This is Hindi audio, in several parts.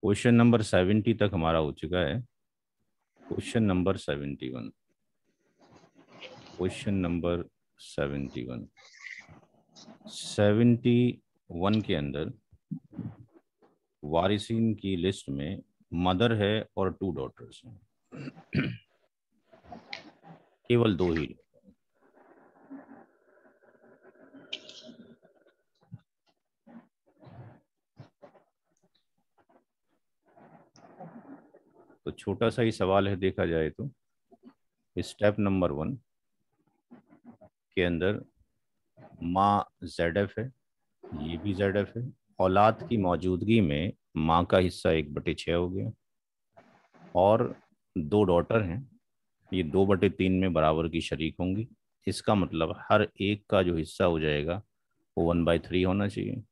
क्वेश्चन नंबर 70 तक हमारा हो चुका है। Question number 71। Question number 71। 71 के अंदर वारिसिन की लिस्ट में मदर है और 2 डॉटर्स हैं। केवल 2 ही। तो छोटा सा ही सवाल है, देखा जाए तो स्टेप नंबर 1 के अंदर माँ ZF है, ये भी ZF है। औलाद की मौजूदगी में माँ का हिस्सा 1/6 हो गया और 2 डॉटर हैं, ये 2/3 में बराबर की शरीक होंगी। इसका मतलब हर एक का जो हिस्सा हो जाएगा वो 1/3 होना चाहिए।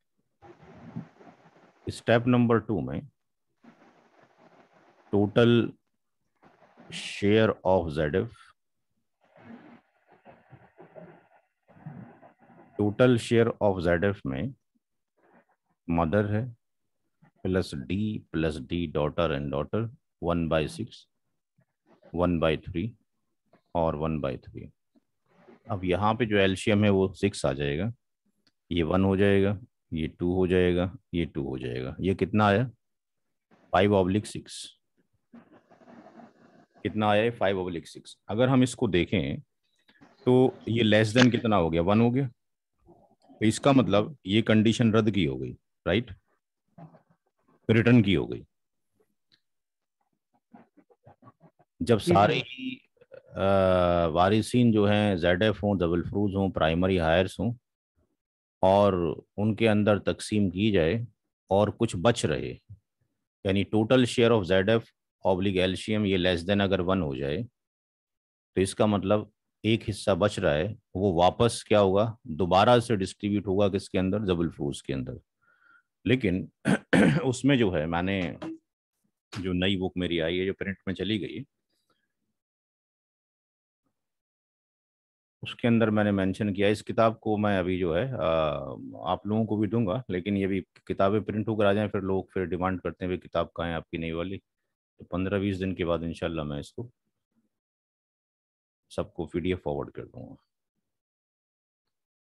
स्टेप नंबर 2 में total share of ZF, total share of ZF में मदर है plus D daughter and daughter 1/6, 1/3 और 1/3। अब यहाँ पे जो एलसीएम है वो 6 आ जाएगा, ये 1 हो जाएगा, ये 2 हो जाएगा, ये 2 हो जाएगा। ये कितना आया? 5/6। कितना आया है? 5/6। अगर हम इसको देखें तो ये लेस देन कितना हो गया? 1 हो गया। तो इसका मतलब ये कंडीशन रद्द की हो गई, राइट, रिटर्न की हो गई। जब जी सारे सर। ही वारिसीन जो हैं ZF हों, डबल फ्रूज हों, प्राइमरी हायर्स हों और उनके अंदर तकसीम की जाए और कुछ बच रहे, यानी total share of ZF oblique LCM ये लेस देन अगर 1 हो जाए, तो इसका मतलब एक हिस्सा बच रहा है, वो वापस क्या होगा? दोबारा से डिस्ट्रीब्यूट होगा किसके अंदर? डबल फ्रूज के अंदर। लेकिन उसमें जो है, मैंने जो नई बुक मेरी आई है जो प्रिंट में चली गई, उसके अंदर मैंने मेंशन किया। इस किताब को मैं अभी जो है आप लोगों को भी दूंगा, लेकिन ये भी किताबें प्रिंट होकर आ जाएं, फिर लोग फिर डिमांड करते हैं भाई किताब कहाँ है आपकी नई वाली। तो 15-20 दिन के बाद इंशाल्लाह मैं इसको सबको PDF फॉरवर्ड कर दूंगा।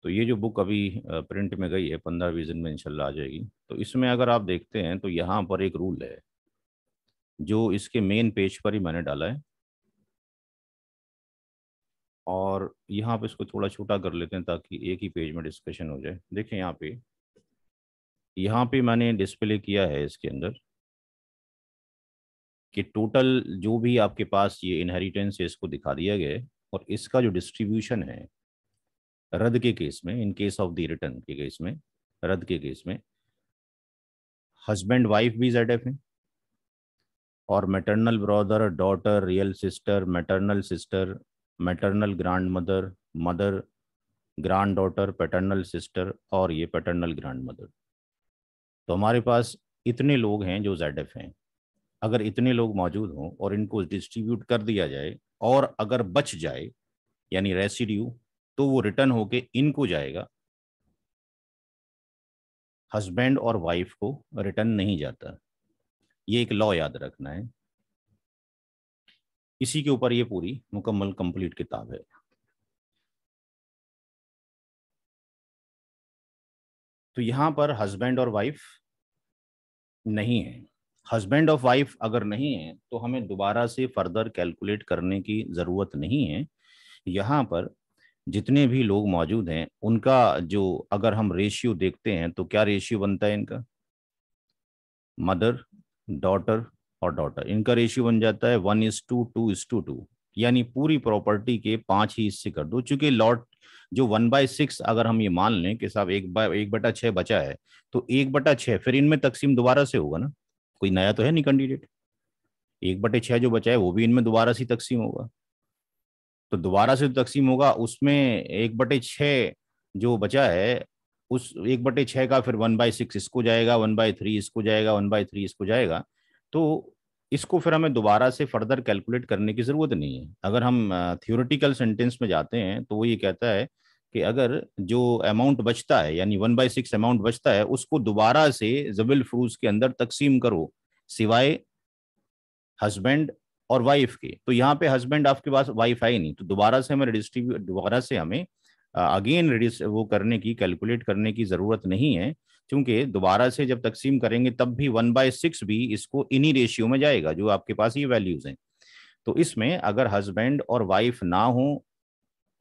तो ये जो बुक अभी प्रिंट में गई है 15-20 दिन में इंशाल्लाह आ जाएगी। तो इसमें अगर आप देखते हैं तो यहाँ पर एक रूल है जो इसके मेन पेज पर ही मैंने डाला है, और यहाँ पे इसको थोड़ा छोटा कर लेते हैं ताकि एक ही पेज में डिस्कशन हो जाए। देखें यहाँ पे मैंने डिस्प्ले किया है इसके अंदर कि टोटल जो भी आपके पास ये इनहेरिटेंस है इसको दिखा दिया गया है, और इसका जो डिस्ट्रीब्यूशन है रद्द के केस में, in case of the return के केस में, रद्द के केस में हस्बैंड वाइफ भी ZF है, और maternal brother, daughter, real sister, maternal sister, maternal grand mother, mother, grand daughter, paternal sister और ये पैटर्नल ग्रैंड मदर। तो हमारे पास इतने लोग हैं जो ZF हैं। अगर इतने लोग मौजूद हों और इनको डिस्ट्रीब्यूट कर दिया जाए और अगर बच जाए यानी रेसिड्यू, तो वो रिटर्न होके इनको जाएगा, हस्बैंड और वाइफ को रिटर्न नहीं जाता। ये एक लॉ याद रखना है। इसी के ऊपर ये पूरी मुकम्मल कंप्लीट किताब है। तो यहाँ पर हस्बैंड और वाइफ नहीं है। हस्बैंड ऑफ वाइफ अगर नहीं है तो हमें दोबारा से फर्दर कैलकुलेट करने की ज़रूरत नहीं है। यहाँ पर जितने भी लोग मौजूद हैं उनका जो अगर हम रेशियो देखते हैं तो क्या रेशियो बनता है इनका? मदर, डॉटर और डॉटर, इनका रेशियो बन जाता है 1:2, 2:2। यानी पूरी प्रॉपर्टी के 5 ही हिस्से कर दो। चूंकि लॉट जो 1/6 अगर हम ये मान लें कि साहब 1/6 बचा है, तो 1/6 फिर इनमें तकसीम दोबारा से होगा ना, कोई नया तो है नहीं कैंडिडेट। 1/6 जो बचा है वो भी इनमें दोबारा से तकसीम होगा। तो दोबारा से तकसीम होगा, उसमें 1/6 जो बचा है, उस 1/6 का फिर 1/6 इसको जाएगा, 1/3 इसको जाएगा, 1/3 इसको जाएगा। तो इसको फिर हमें दोबारा से फर्दर कैलकुलेट करने की ज़रूरत नहीं है। अगर हम थियोरेटिकल सेंटेंस में जाते हैं तो वो ये कहता है कि अगर जो अमाउंट बचता है यानी 1/6 अमाउंट बचता है उसको दोबारा से जबिल फ्रूज के अंदर तकसीम करो सिवाय हस्बैंड और वाइफ के। तो यहाँ पे हस्बैंड आपके पास, वाइफ है ही नहीं, तो दोबारा से हमें अगेन वो करने की, कैलकुलेट करने की जरूरत नहीं है, क्योंकि दोबारा से जब तकसीम करेंगे तब भी 1/6 भी इसको इन्हीं रेशियो में जाएगा जो आपके पास ये वैल्यूज हैं। तो इसमें अगर हस्बैंड और वाइफ ना हो,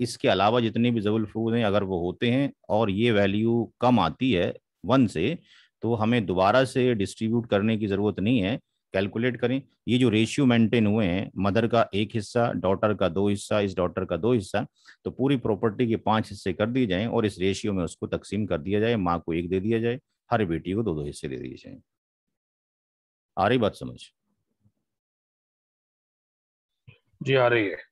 इसके अलावा जितने भी ज़बल फरूद हैं अगर वो होते हैं और ये वैल्यू कम आती है 1 से, तो हमें दोबारा से डिस्ट्रीब्यूट करने की ज़रूरत नहीं है। कैलकुलेट करें, ये जो रेशियो मेंटेन हुए हैं, मदर का 1 हिस्सा, डॉटर का 2 हिस्सा, इस डॉटर का 2 हिस्सा, तो पूरी प्रॉपर्टी के 5 हिस्से कर दिए जाएं और इस रेशियो में उसको तकसीम कर दिया जाए। माँ को 1 दे दिया जाए, हर बेटी को 2-2 हिस्से दे दिए जाए। आ रही बात समझ? जी आ रही है।